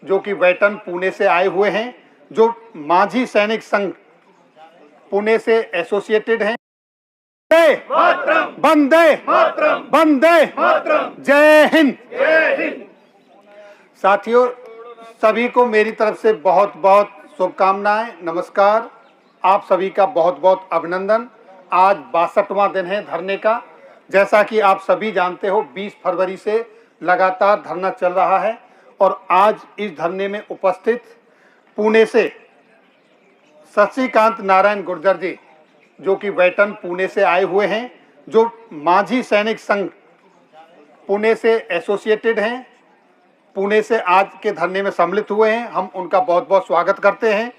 जो कि वेटन पुणे से आए हुए हैं, जो माझी सैनिक संघ पुणे से एसोसिएटेड हैं। वंदे वंदे जय हिंद। साथियों, सभी को मेरी तरफ से बहुत बहुत शुभकामनाएं, नमस्कार। आप सभी का बहुत बहुत अभिनंदन। आज 62वां दिन है धरने का। जैसा कि आप सभी जानते हो, 20 फरवरी से लगातार धरना चल रहा है और आज इस धरने में उपस्थित पुणे से शशिकांत नारायण गुर्जर जी, जो कि वेटन पुणे से आए हुए हैं, जो माझी सैनिक संघ पुणे से एसोसिएटेड हैं, पुणे से आज के धरने में सम्मिलित हुए हैं। हम उनका बहुत बहुत स्वागत करते हैं।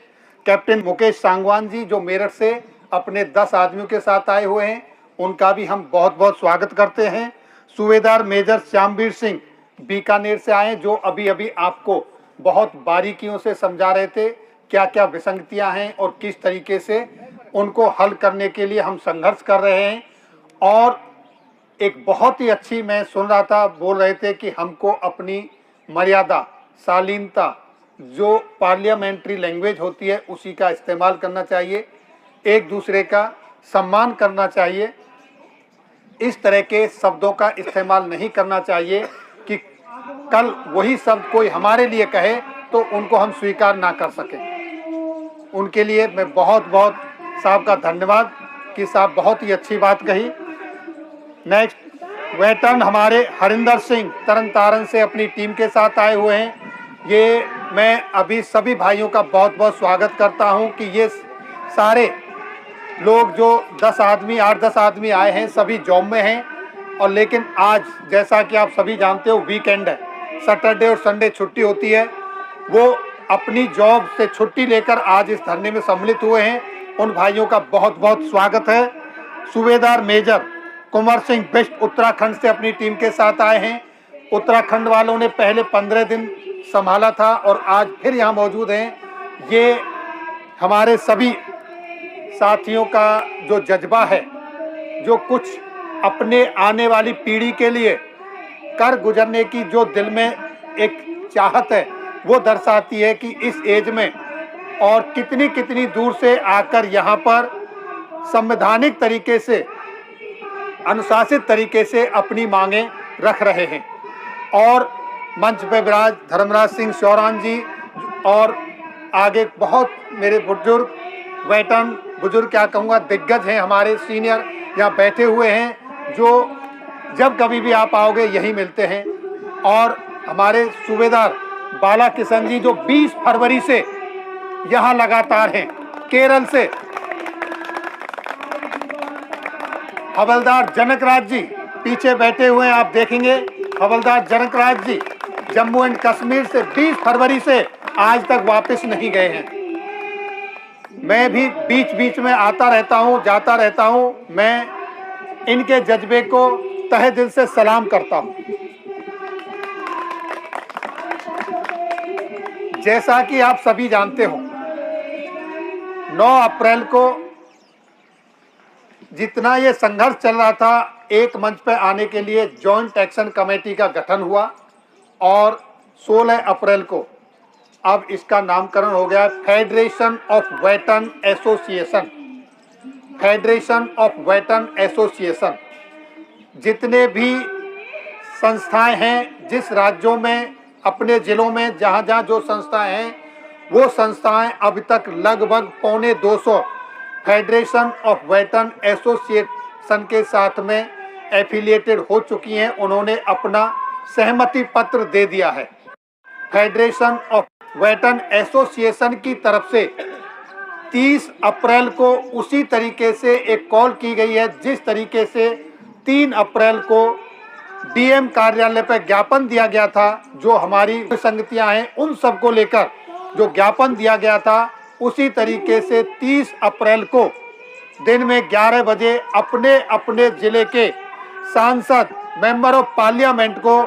कैप्टन मुकेश सांगवान जी, जो मेरठ से अपने 10 आदमियों के साथ आए हुए हैं, उनका भी हम बहुत बहुत स्वागत करते हैं। सूबेदार मेजर श्यामवीर सिंह बीकानेर से आए, जो अभी अभी आपको बहुत बारीकियों से समझा रहे थे क्या क्या विसंगतियां हैं और किस तरीके से उनको हल करने के लिए हम संघर्ष कर रहे हैं। और एक बहुत ही अच्छी, मैं सुन रहा था, बोल रहे थे कि हमको अपनी मर्यादा, शालीनता, जो पार्लियामेंट्री लैंग्वेज होती है उसी का इस्तेमाल करना चाहिए, एक दूसरे का सम्मान करना चाहिए। इस तरह के शब्दों का इस्तेमाल नहीं करना चाहिए कि कल वही शब्द कोई हमारे लिए कहे तो उनको हम स्वीकार ना कर सकें। उनके लिए मैं बहुत बहुत साहब का धन्यवाद कि साहब बहुत ही अच्छी बात कही। नेक्स्ट, वेटन हमारे हरिंदर सिंह तरन तारण से अपनी टीम के साथ आए हुए हैं। ये मैं अभी सभी भाइयों का बहुत बहुत स्वागत करता हूं कि ये सारे लोग जो 10 आदमी 8-10 आदमी आए हैं, सभी जॉब में हैं। और लेकिन आज जैसा कि आप सभी जानते हो, वीकेंड है, सैटरडे और संडे छुट्टी होती है। वो अपनी जॉब से छुट्टी लेकर आज इस धरने में सम्मिलित हुए हैं। उन भाइयों का बहुत बहुत स्वागत है। सूबेदार मेजर कुंवर सिंह बिष्ट उत्तराखंड से अपनी टीम के साथ आए हैं। उत्तराखंड वालों ने पहले 15 दिन संभाला था और आज फिर यहाँ मौजूद हैं। ये हमारे सभी साथियों का जो जज्बा है, जो कुछ अपने आने वाली पीढ़ी के लिए कर गुजरने की जो दिल में एक चाहत है, वो दर्शाती है कि इस एज में और कितनी कितनी दूर से आकर यहाँ पर संवैधानिक तरीके से, अनुशासित तरीके से अपनी मांगें रख रहे हैं। और मंच पे विराज धर्मराज सिंह शौरान जी और आगे बहुत मेरे बुजुर्ग, वेटन बुजुर्ग क्या कहूँगा, दिग्गज हैं हमारे, सीनियर यहाँ बैठे हुए हैं, जो जब कभी भी आप आओगे यहीं मिलते हैं। और हमारे सूबेदार बाला किशन जी, जो 20 फरवरी से यहाँ लगातार हैं, केरल से। हवलदार जनकराज जी पीछे बैठे हुए हैं, आप देखेंगे। हवलदार जनकराज जी जम्मू एंड कश्मीर से 20 फरवरी से आज तक वापस नहीं गए हैं। मैं भी बीच बीच में आता रहता हूँ, जाता रहता हूँ। मैं इनके जज्बे को तहे दिल से सलाम करता हूँ। जैसा कि आप सभी जानते हो, 9 अप्रैल को जितना ये संघर्ष चल रहा था, एक मंच पर आने के लिए जॉइंट एक्शन कमेटी का गठन हुआ और 16 अप्रैल को अब इसका नामकरण हो गया federation of veteran association. Federation of veteran association. जितने भी संस्थाएं हैं, जिस राज्यों में, अपने जिलों में जहां जहां जो संस्थाएं हैं, वो संस्थाएं अब तक लगभग 250 फेडरेशन ऑफ वेटन एसोसिएशन के साथ में एफिलिएटेड हो चुकी हैं। उन्होंने अपना सहमति पत्र दे दिया है। फेडरेशन ऑफ वेटन एसोसिएशन की तरफ से 30 अप्रैल को उसी तरीके से एक कॉल की गई है, जिस तरीके से 3 अप्रैल को डीएम कार्यालय पर ज्ञापन दिया गया था। जो हमारी विसंगतियां हैं उन सब को लेकर जो ज्ञापन दिया गया था, उसी तरीके से 30 अप्रैल को दिन में 11 बजे अपने अपने जिले के सांसद, मेंबर ऑफ पार्लियामेंट को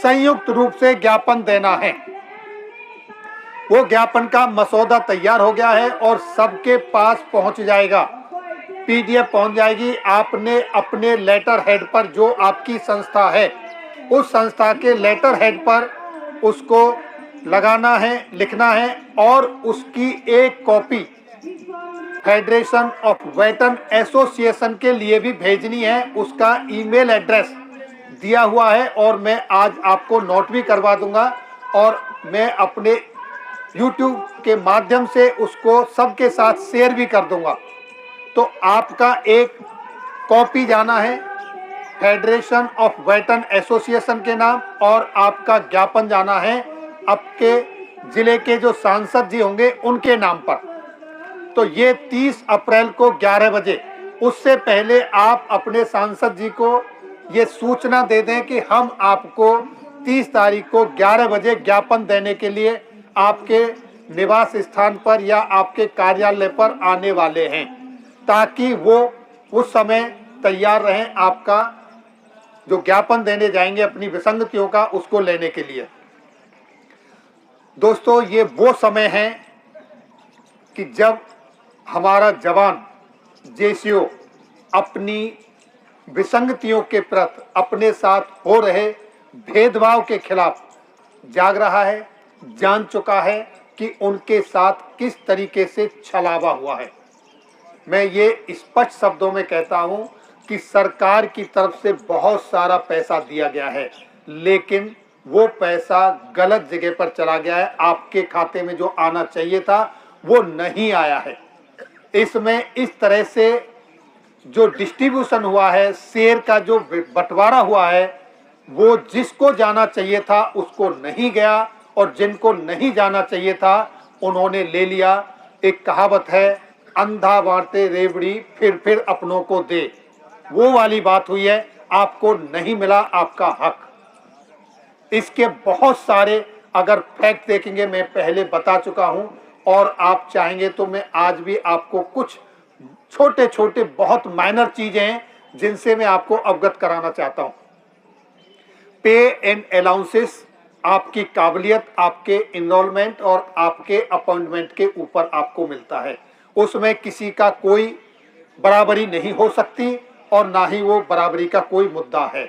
संयुक्त रूप से ज्ञापन देना है। वो ज्ञापन का मसौदा तैयार हो गया है और सबके पास पहुंच जाएगा, पीडीएफ पहुंच जाएगी। आपने अपने लेटर हेड पर, जो आपकी संस्था है, उस संस्था के लेटर हेड पर उसको लगाना है, लिखना है और उसकी एक copy federation of veteran association के लिए भी भेजनी है। उसका ईमेल एड्रेस दिया हुआ है और मैं आज आपको नोट भी करवा दूंगा और मैं अपने YouTube के माध्यम से उसको सबके साथ शेयर भी कर दूंगा। तो आपका एक कॉपी जाना है फेडरेशन ऑफ वेटरन एसोसिएशन के नाम और आपका ज्ञापन जाना है आपके जिले के जो सांसद जी होंगे उनके नाम पर। तो ये 30 अप्रैल को 11 बजे, उससे पहले आप अपने सांसद जी को ये सूचना दे दें कि हम आपको 30 तारीख को 11 बजे ज्ञापन देने के लिए आपके निवास स्थान पर या आपके कार्यालय पर आने वाले हैं, ताकि वो उस समय तैयार रहें आपका जो ज्ञापन देने जाएंगे अपनी विसंगतियों का उसको लेने के लिए। दोस्तों, ये वो समय है कि जब हमारा जवान जेसीओ अपनी विसंगतियों के प्रति अपने साथ हो रहे भेदभाव के खिलाफ जाग रहा है, जान चुका है कि उनके साथ किस तरीके से छलावा हुआ है। मैं ये स्पष्ट शब्दों में कहता हूं कि सरकार की तरफ से बहुत सारा पैसा दिया गया है, लेकिन वो पैसा गलत जगह पर चला गया है। आपके खाते में जो आना चाहिए था वो नहीं आया है। इसमें इस तरह से जो डिस्ट्रीब्यूशन हुआ है, शेयर का जो बंटवारा हुआ है, वो जिसको जाना चाहिए था उसको नहीं गया और जिनको नहीं जाना चाहिए था उन्होंने ले लिया। एक कहावत है, अंधा बांटे रेवड़ी फिर अपनों को दे, वो वाली बात हुई है। आपको नहीं मिला आपका हक। इसके बहुत सारे अगर फैक्ट देखेंगे, मैं पहले बता चुका हूं और आप चाहेंगे तो मैं आज भी आपको कुछ छोटे छोटे बहुत माइनर चीजें हैं जिनसे मैं आपको अवगत कराना चाहता हूं। पे एंड अलाउंसेस आपकी काबिलियत, आपके इनरोलमेंट और आपके अपॉइंटमेंट के ऊपर आपको मिलता है। उसमें किसी का कोई बराबरी नहीं हो सकती और ना ही वो बराबरी का कोई मुद्दा है,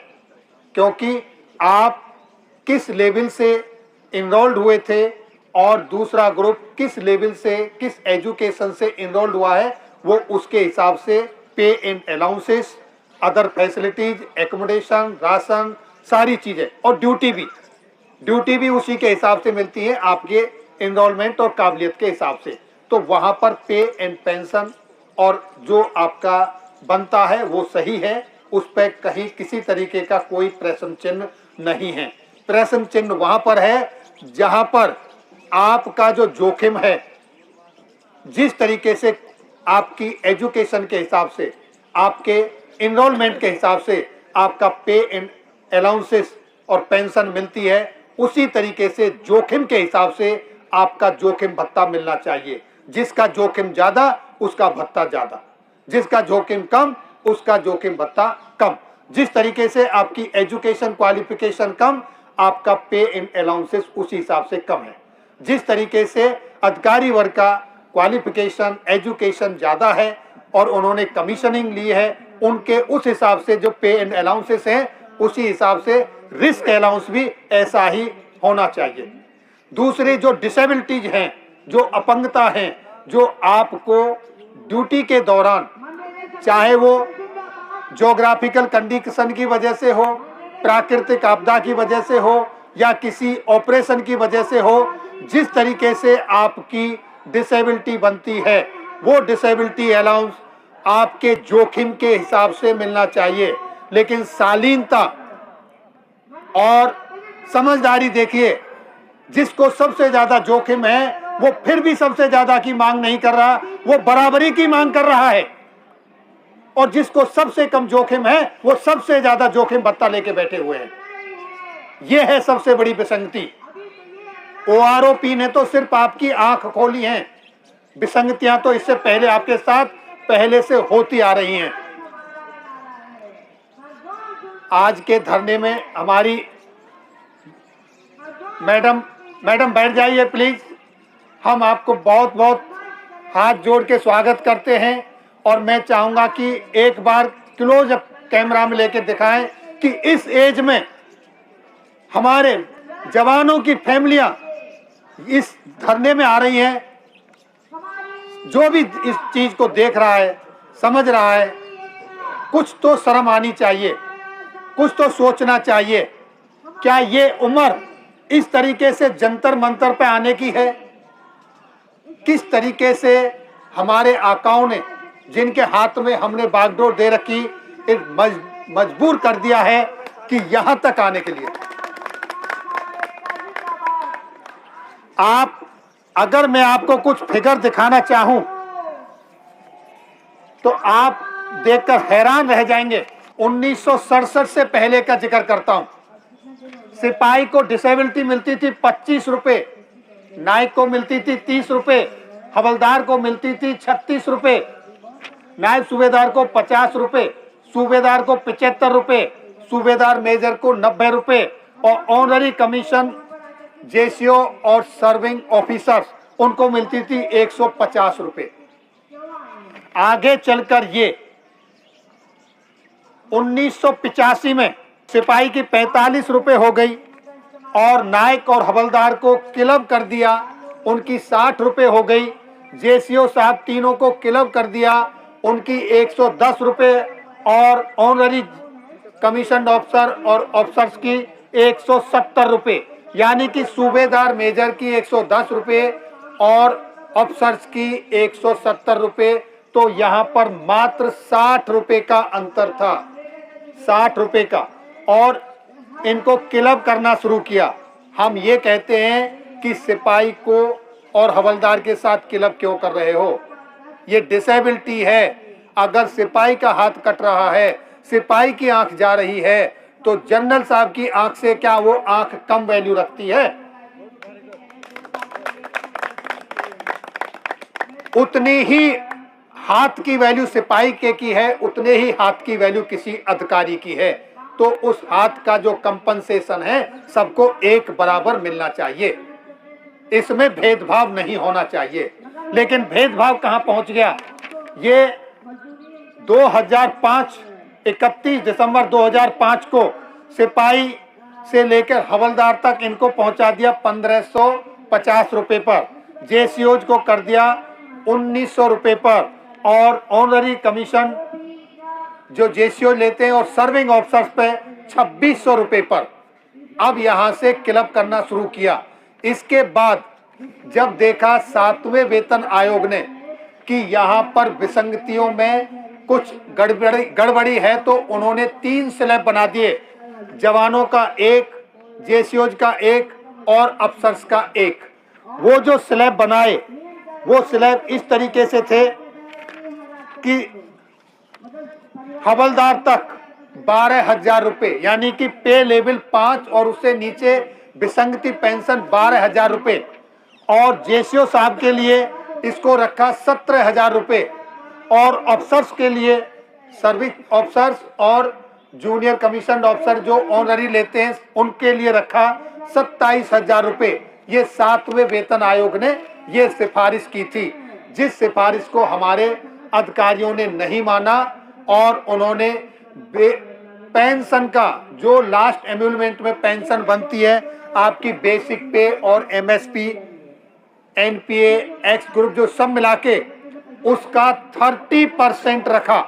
क्योंकि आप किस लेवल से इनरोल्ड हुए थे और दूसरा ग्रुप किस लेवल से, किस एजुकेशन से इनरोल्ड हुआ है, वो उसके हिसाब से पे and allowances, other facilities, accommodation, ration, सारी चीजें और ड्यूटी भी उसी के हिसाब से मिलती है, आपके इनरोलमेंट और काबिलियत के हिसाब से। तो वहां पर पे एंड पेंशन और जो आपका बनता है वो सही है, उस पर कहीं किसी तरीके का कोई प्रश्न चिन्ह नहीं है। प्रश्न चिन्ह वहां पर है जहां पर आपका जो जोखिम है, जिस तरीके से आपकी एजुकेशन के हिसाब से, आपके इनरोलमेंट के हिसाब से आपका पे एंड अलाउंसेस और पेंशन मिलती है, उसी तरीके से जोखिम के हिसाब से आपका जोखिम भत्ता मिलना चाहिए। जिसका जोखिम ज्यादा उसका भत्ता ज्यादा, जिसका जोखिम कम उसका जोखिम भत्ता कम। जिस तरीके से आपकी एजुकेशन क्वालिफिकेशन कम, आपका पे एंड अलाउंसेस उसी हिसाब से कम है। जिस तरीके से अधिकारी वर्ग का क्वालिफिकेशन एजुकेशन ज्यादा है और उन्होंने कमीशनिंग ली है, उनके उस हिसाब से जो पे एंड अलाउंसेस है उसी हिसाब से रिस्क अलाउंस भी ऐसा ही होना चाहिए। दूसरी जो डिसेबिलिटीज हैं, जो अपंगता हैं, जो आपको ड्यूटी के दौरान, चाहे वो ज्योग्राफिकल कंडीशन की वजह से हो, प्राकृतिक आपदा की वजह से हो या किसी ऑपरेशन की वजह से हो, जिस तरीके से आपकी डिसेबिलिटी बनती है वो डिसेबिलिटी अलाउंस आपके जोखिम के हिसाब से मिलना चाहिए। लेकिन शालीनता और समझदारी देखिए, जिसको सबसे ज्यादा जोखिम है वो फिर भी सबसे ज्यादा की मांग नहीं कर रहा, वो बराबरी की मांग कर रहा है, और जिसको सबसे कम जोखिम है वो सबसे ज्यादा जोखिम भत्ता लेके बैठे हुए हैं। यह है सबसे बड़ी विसंगति। ओआरओपी ने तो सिर्फ आपकी आंख खोली है, विसंगतियां तो इससे पहले आपके साथ पहले से होती आ रही हैं। आज के धरने में हमारी मैडम बैठ जाइए प्लीज। हम आपको बहुत बहुत हाथ जोड़ के स्वागत करते हैं और मैं चाहूंगा कि एक बार क्लोज अप कैमरा में लेके दिखाएं कि इस एज में हमारे जवानों की फैमिलियां इस धरने में आ रही हैं, जो भी इस चीज को देख रहा है, समझ रहा है, कुछ तो शर्म आनी चाहिए, कुछ तो सोचना चाहिए। क्या ये उम्र इस तरीके से जंतर मंतर पे आने की है? किस तरीके से हमारे आकाओं ने, जिनके हाथ में हमने बागडोर दे रखी, मजबूर कर दिया है कि यहां तक आने के लिए। अगर मैं आपको कुछ फिगर दिखाना चाहूं तो आप देखकर हैरान रह जाएंगे। 1967 से पहले का जिक्र करता हूं। सिपाही को डिसेबिलिटी मिलती थी 25 रुपए, नायक को मिलती थी 30 रुपए, हवलदार को मिलती थी 36 रुपए, नायब सूबेदार को 50 रुपए, सूबेदार को 75 रुपए, सूबेदार मेजर को 90 रुपए और ऑनररी कमीशन जेसीओ और सर्विंग ऑफिसर्स उनको मिलती थी 150 रुपए। आगे चलकर ये 1985 में सिपाही की 45 रुपए हो गई और नायक और हवलदार को क्लब कर दिया, उनकी 60 रुपए हो गई। जेसीओ साहब तीनों को क्लब कर दिया, उनकी 110 रुपए और ऑनररी कमीशन ऑफिसर और ऑफिसर्स की 170 रुपए, यानी कि सूबेदार मेजर की 110 रुपए और ऑफिसर्स की 170 रुपए। तो यहां पर मात्र 60 रुपए का अंतर था, 60 रुपए का, और इनको क्लब करना शुरू किया। हम ये कहते हैं कि सिपाही को और हवलदार के साथ क्लब क्यों कर रहे हो? ये डिसेबिलिटी है। अगर सिपाही का हाथ कट रहा है, सिपाही की आंख जा रही है, तो जनरल साहब की आंख से क्या वो आंख कम वैल्यू रखती है? उतनी ही हाथ की वैल्यू सिपाही के की है, उतने ही हाथ की वैल्यू किसी अधिकारी की है। तो उस हाथ का जो कंपनसेशन है सबको एक बराबर मिलना चाहिए, इसमें भेदभाव नहीं होना चाहिए। लेकिन भेदभाव कहां पहुंच गया? ये 2005 31 दिसंबर 2005 को सिपाही से लेकर हवलदार तक इनको पहुंचा दिया 1550 रुपए पर, जेसीओज को कर दिया 1900 रुपए पर और ऑनररी कमीशन जो जेसीओ लेते हैं और सर्विंग ऑफिसर्स पे 2600 रुपए पर। अब यहां से क्लब करना शुरू किया। इसके बाद जब देखा 7वें वेतन आयोग ने कि यहां पर विसंगतियों में कुछ गड़बड़ी है, तो उन्होंने 3 स्लैब बना दिए, जवानों का 1, जेसीओज का 1 और अफसर्स का 1। वो जो स्लैब बनाए वो स्लैब इस तरीके से थे कि हवलदार तक 12,000 रुपए, यानी कि पे लेवल 5 और उससे नीचे विसंगति पेंशन 12,000 रुपए, और जेसीओ साहब के लिए इसको रखा 17,000 रुपए और अफसर्स के लिए सर्विस ऑफिसर्स और जूनियर कमीशन ऑफिसर जो ऑनररी लेते हैं उनके लिए रखा 27,000 रुपए। ये 7वें वेतन आयोग ने ये सिफारिश की थी, जिस सिफारिश को हमारे अधिकारियों ने नहीं माना और उन्होंने पेंशन का जो लास्ट एम्यूलमेंट में पेंशन बनती है आपकी बेसिक पे और एमएसपी एनपीए एक्स ग्रुप जो सब मिला के उसका 30% रखा।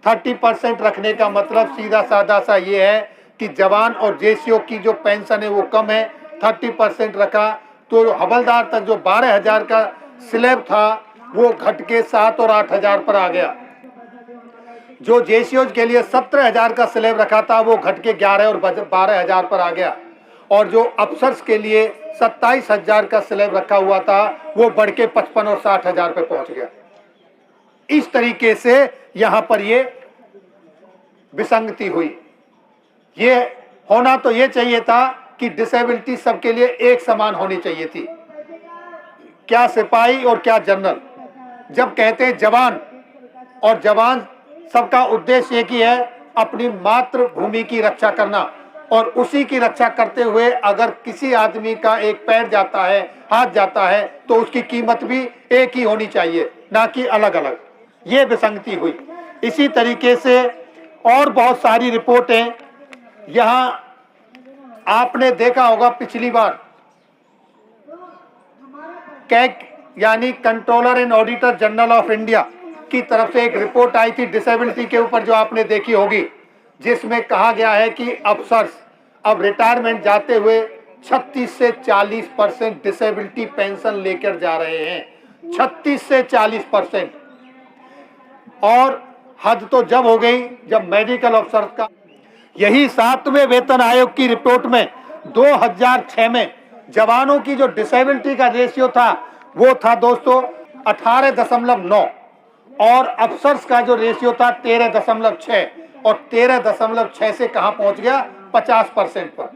30% रखने का मतलब सीधा साधा सा ये है कि जवान और जेसीओ की जो पेंशन है वो कम है, 30% रखा। तो हवलदार तक जो 12,000 का स्लैब था वो घट के 7 और 8,000 पर आ गया। जो जेसीओज के लिए 17,000 का स्लैब रखा था वो घट के 11 और 12,000 पर आ गया, और जो अफसर्स के लिए 27,000 का स्लैब रखा हुआ था वो बढ़ के 55 और 60,000 पे पहुंच गया। इस तरीके से यहां पर ये विसंगति हुई। ये होना तो ये चाहिए था कि डिसेबिलिटी सबके लिए एक समान होनी चाहिए थी, क्या सिपाही और क्या जनरल। जब कहते हैं जवान, और जवान सबका उद्देश्य एक ही है, अपनी मातृभूमि की रक्षा करना, और उसी की रक्षा करते हुए अगर किसी आदमी का एक पैर जाता है, हाथ जाता है, तो उसकी कीमत भी एक ही होनी चाहिए, ना कि अलग अलग। ये विसंगति हुई। इसी तरीके से और बहुत सारी रिपोर्टें यहाँ आपने देखा होगा। पिछली बार कैग यानी controller and auditor general of India की तरफ से एक रिपोर्ट आई थी डिसेबिलिटी के ऊपर, जो आपने देखी होगी, जिसमें कहा गया है कि अफसर्स अब रिटायरमेंट जाते हुए 36 से 40% डिसेबिलिटी पेंशन लेकर जा रहे हैं। 36 से 40%। और हद तो जब हो गई जब मेडिकल अफसर का, यही 7वें वेतन आयोग की रिपोर्ट में 2006 में जवानों की जो डिसेबिलिटी का रेशियो था वो था दोस्तों 18.9 और अफसर्स का जो रेशियो था 13.6 और 13.6 से कहां पहुंच गया 50% पर,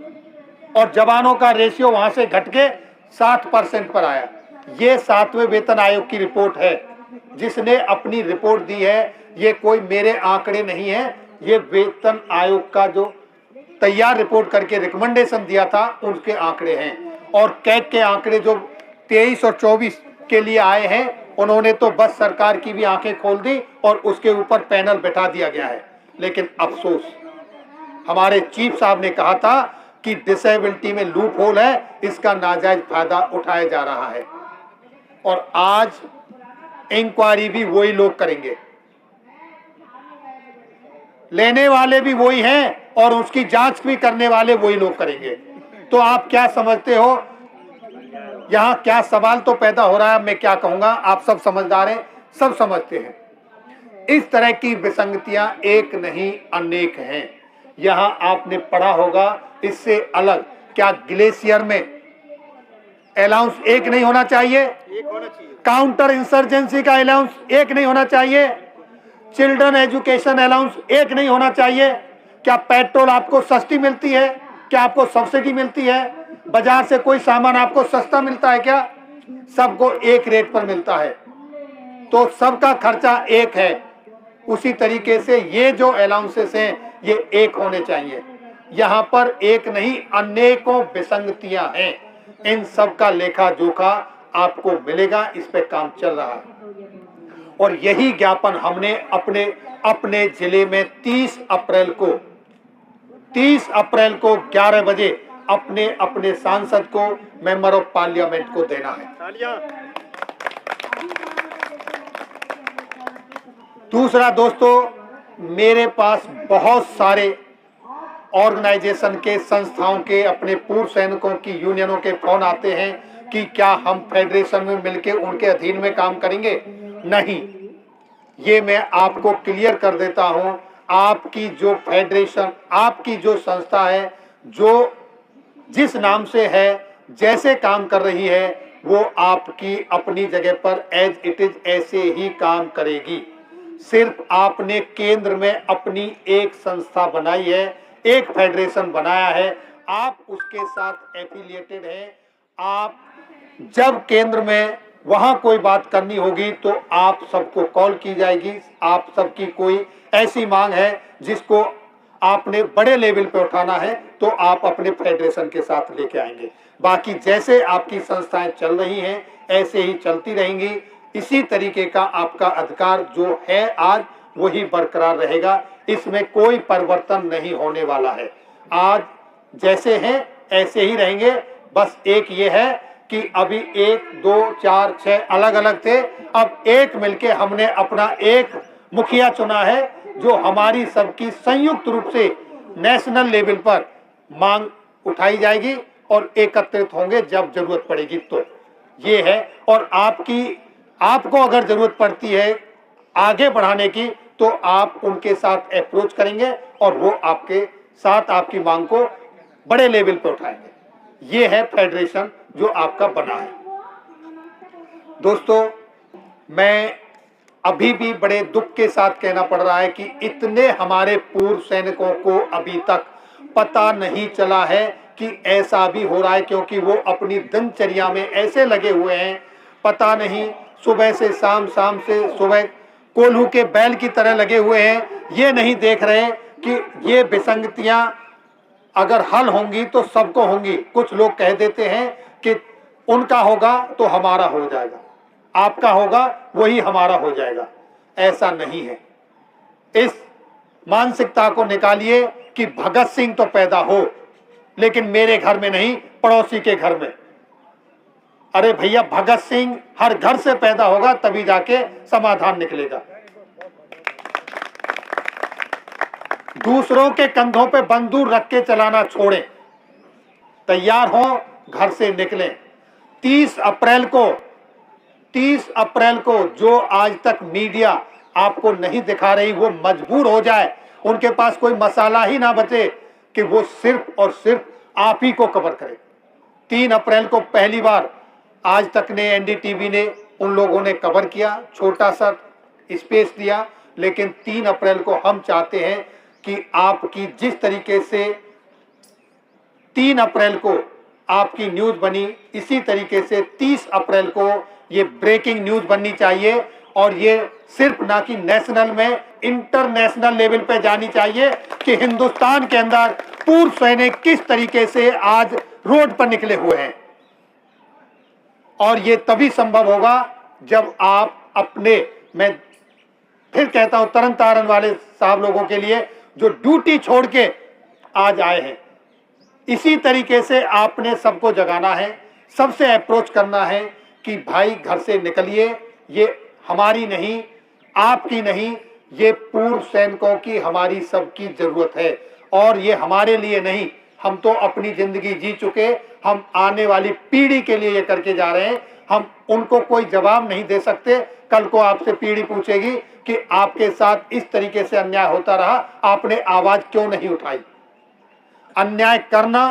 और जवानों का रेशियो वहां से घट के 60% पर आया। ये 7वें वेतन आयोग की रिपोर्ट है जिसने अपनी रिपोर्ट दी है। ये कोई मेरे आंकड़े नहीं है, ये वेतन आयोग का जो तैयार रिपोर्ट करके रिकमेंडेशन दिया था उनके आंकड़े हैं। और कैग के आंकड़े जो 23 और 24 के लिए आए हैं, उन्होंने तो बस सरकार की भी आंखें खोल दी और उसके ऊपर पैनल बैठा दिया गया है। लेकिन अफसोस, हमारे चीफ साहब ने कहा था कि डिसेबिलिटी में लूप होल है, इसका नाजायज फायदा उठाया जा रहा है। और आज इंक्वायरी भी वही लोग करेंगे, लेने वाले भी वही हैं और उसकी जांच भी करने वाले वही लोग करेंगे। तो आप क्या समझते हो, यहां क्या सवाल तो पैदा हो रहा है, मैं क्या कहूंगा, आप सब समझदार हैं, सब समझते हैं। इस तरह की विसंगतियां एक नहीं अनेक हैं। यहां आपने पढ़ा होगा, इससे अलग क्या ग्लेशियर में अलाउंस एक नहीं होना चाहिए? काउंटर इंसर्जेंसी का अलाउंस एक नहीं होना चाहिए? चिल्ड्रन एजुकेशन अलाउंस एक नहीं होना चाहिए? क्या पेट्रोल आपको सस्ती मिलती है? क्या आपको सब्सिडी मिलती है? बाजार से कोई सामान आपको सस्ता मिलता है क्या? सबको एक रेट पर मिलता है, तो सबका खर्चा एक है। उसी तरीके से ये जो अलाउंसेस हैं ये एक होने चाहिए। यहाँ पर एक नहीं अनेकों विसंगतियां हैं, इन सब का लेखा जोखा आपको मिलेगा। इस पे काम चल रहा है और यही ज्ञापन हमने अपने जिले में 30 अप्रैल को 11 बजे अपने सांसद को, मेंबर ऑफ पार्लियामेंट को देना है। दूसरा दोस्तों, मेरे पास बहुत सारे ऑर्गेनाइजेशन के, संस्थाओं के, अपने पूर्व सैनिकों की यूनियनों के फोन आते हैं कि क्या हम फेडरेशन में मिलकर उनके अधीन में काम करेंगे। नहीं, ये मैं आपको क्लियर कर देता हूं, आपकी जो फेडरेशन, आपकी जो संस्था है, जो जिस नाम से है, जैसे काम कर रही है, वो आपकी अपनी जगह पर एज इट इज ऐसे ही काम करेगी। सिर्फ आपने केंद्र में अपनी एक संस्था बनाई है, एक फेडरेशन बनाया है, आप उसके साथ एफिलिएटेड हैं। आप जब केंद्र में वहां कोई बात करनी होगी तो आप सबको कॉल की जाएगी। आप सबकी कोई ऐसी मांग है जिसको आपने बड़े लेवल पे उठाना है तो आप अपने फेडरेशन के साथ लेके आएंगे। बाकी जैसे आपकी संस्थाएं चल रही हैं ऐसे ही चलती रहेंगी। इसी तरीके का आपका अधिकार जो है आज वही बरकरार रहेगा, इसमें कोई परिवर्तन नहीं होने वाला है। आज जैसे हैं ऐसे ही रहेंगे। बस एक ये है कि अभी 1, 2, 4, 6 अलग अलग थे, अब एक मिलके हमने अपना एक मुखिया चुना है जो हमारी सबकी संयुक्त रूप से नेशनल लेवल पर मांग उठाई जाएगी और एकत्रित होंगे जब जरूरत पड़ेगी। तो ये है, और आपको अगर जरूरत पड़ती है आगे बढ़ाने की तो आप उनके साथ अप्रोच करेंगे और वो आपके साथ आपकी मांग को बड़े लेवल पर उठाएंगे। ये है फेडरेशन जो आपका बना है। दोस्तों, मैं अभी भी बड़े दुख के साथ कहना पड़ रहा है कि इतने हमारे पूर्व सैनिकों को अभी तक पता नहीं चला है कि ऐसा भी हो रहा है, क्योंकि वो अपनी दिनचर्या में ऐसे लगे हुए हैं, पता नहीं सुबह से शाम, शाम से सुबह, कोल्हू के बैल की तरह लगे हुए हैं। ये नहीं देख रहे कि ये विसंगतियां अगर हल होंगी तो सबको होंगी। कुछ लोग कह देते हैं कि उनका होगा तो हमारा हो जाएगा, आपका होगा वही हमारा हो जाएगा। ऐसा नहीं है। इस मानसिकता को निकालिए कि भगत सिंह तो पैदा हो लेकिन मेरे घर में नहीं, पड़ोसी के घर में। अरे भैया, भगत सिंह हर घर से पैदा होगा तभी जाके समाधान निकलेगा। दूसरों के कंधों पे बंदूक रख के चलाना छोड़ें, तैयार हो, घर से निकलें। 30 अप्रैल को जो आज तक मीडिया आपको नहीं दिखा रही, वो मजबूर हो जाए, उनके पास कोई मसाला ही ना बचे कि वो सिर्फ और सिर्फ आप ही को कवर करे। 3 अप्रैल को पहली बार आज तक ने एनडीटीवी ने उन लोगों ने कवर किया, छोटा सा स्पेस दिया, लेकिन 3 अप्रैल को हम चाहते हैं कि आपकी जिस तरीके से 3 अप्रैल को आपकी न्यूज बनी, इसी तरीके से 30 अप्रैल को ये ब्रेकिंग न्यूज बननी चाहिए, और ये सिर्फ ना कि नेशनल में, इंटरनेशनल लेवल पे जानी चाहिए कि हिंदुस्तान के अंदर पूर्व सैनिक किस तरीके से आज रोड पर निकले हुए हैं। और ये तभी संभव होगा जब आप अपने, मैं फिर कहता हूं, तरन तारण वाले साहब लोगों के लिए जो ड्यूटी छोड़ के आज आए हैं, इसी तरीके से आपने सबको जगाना है, सबसे अप्रोच करना है कि भाई घर से निकलिए, ये हमारी नहीं, आपकी नहीं, ये पूर्व सैनिकों की, हमारी सबकी जरूरत है। और ये हमारे लिए नहीं, हम तो अपनी जिंदगी जी चुके, हम आने वाली पीढ़ी के लिए ये करके जा रहे हैं। हम उनको कोई जवाब नहीं दे सकते। कल को आपसे पीढ़ी पूछेगी कि आपके साथ इस तरीके से अन्याय होता रहा, आपने आवाज क्यों नहीं उठाई। अन्याय करना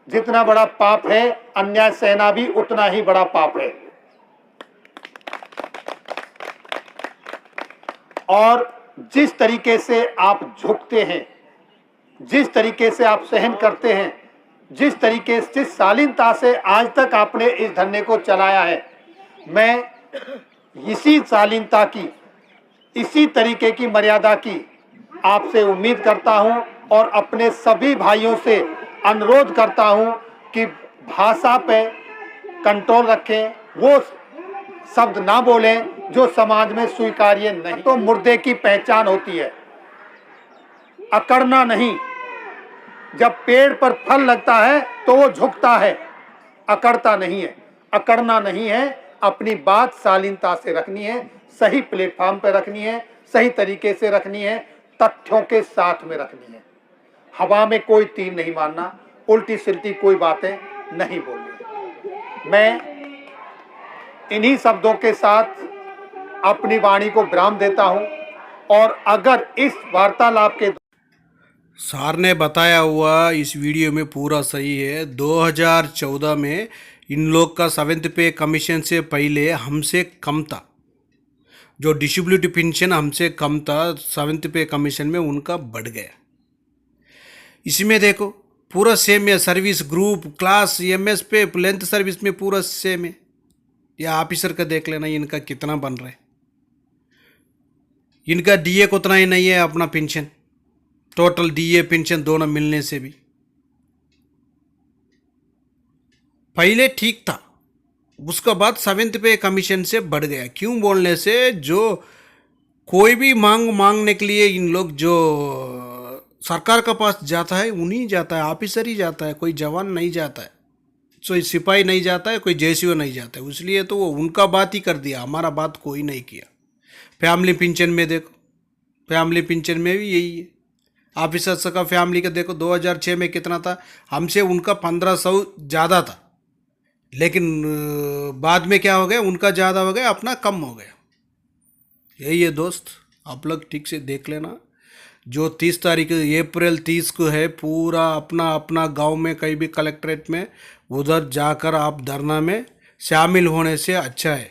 जितना बड़ा पाप है, अन्याय सहना भी उतना ही बड़ा पाप है। और जिस तरीके से आप झुकते हैं, जिस तरीके से आप सहन करते हैं, जिस तरीके से, जिस शालीनता से आज तक आपने इस धरने को चलाया है, मैं इसी शालीनता की, इसी तरीके की मर्यादा की आपसे उम्मीद करता हूं, और अपने सभी भाइयों से अनुरोध करता हूं कि भाषा पे कंट्रोल रखें, वो शब्द ना बोलें जो समाज में स्वीकार्य नहीं। तो मुर्दे की पहचान होती है, अकड़ना नहीं। जब पेड़ पर फल लगता है तो वो झुकता है, अकड़ता नहीं है। अकड़ना नहीं है, अपनी बात शालीनता से रखनी है, सही प्लेटफॉर्म पे रखनी है, सही तरीके से रखनी है, तथ्यों के साथ में रखनी है। हवा में कोई तीर नहीं मारना, उल्टी सिल्टी कोई बातें नहीं बोलनी। मैं इन्हीं शब्दों के साथ अपनी वाणी को विराम देता हूं, और अगर इस वार्तालाप के सर ने बताया हुआ इस वीडियो में पूरा सही है। 2014 में इन लोग का 7th पे कमीशन से पहले हमसे कम था, जो डिसेबिलिटी पेंशन हमसे कम था, 7th पे कमीशन में उनका बढ़ गया। इसमें देखो पूरा सेम है, सर्विस ग्रुप क्लास एमएस पे लेंथ सर्विस में पूरा सेम है। या ऑफिसर का देख लेना इनका कितना बन रहा है, इनका डीए को उतना ही नहीं है अपना पेंशन, टोटल डीए पेंशन दोनों मिलने से भी पहले ठीक था, उसका बाद 7th पे कमीशन से बढ़ गया। क्यों बोलने से, जो कोई भी मांगने के लिए इन लोग जो सरकार के पास जाता है उन्हीं जाता है, ऑफिसर ही जाता है, कोई जवान नहीं जाता है, कोई सिपाही नहीं जाता है, कोई जेसीओ नहीं जाता है। इसलिए तो वो उनका बात ही कर दिया, हमारा बात कोई नहीं किया। फैमिली पेंशन में देखो, फैमिली पेंशन में भी यही है। ऑफिसर्स का फैमिली का देखो 2006 में कितना था, हमसे उनका 1500 ज़्यादा था, लेकिन बाद में क्या हो गया, उनका ज़्यादा हो गया, अपना कम हो गया। यही है दोस्त, आप लोग ठीक से देख लेना। जो 30 तारीख अप्रैल 30 को है, पूरा अपना अपना गांव में कहीं भी कलेक्ट्रेट में उधर जाकर आप धरना में शामिल होने से अच्छा है।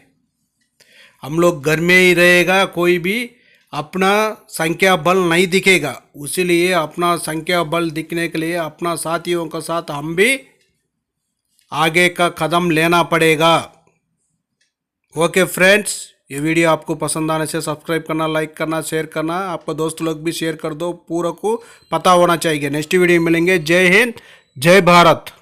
हम लोग घर में ही रहेगा, कोई भी अपना संख्या बल नहीं दिखेगा, उसीलिए अपना संख्या बल दिखने के लिए अपना साथियों के साथ हम भी आगे का कदम लेना पड़ेगा। ओके फ्रेंड्स, ये वीडियो आपको पसंद आने से सब्सक्राइब करना, लाइक करना, शेयर करना, आपका दोस्त लोग भी शेयर कर दो, पूरा को पता होना चाहिए। नेक्स्ट वीडियो मिलेंगे। जय हिंद, जय भारत।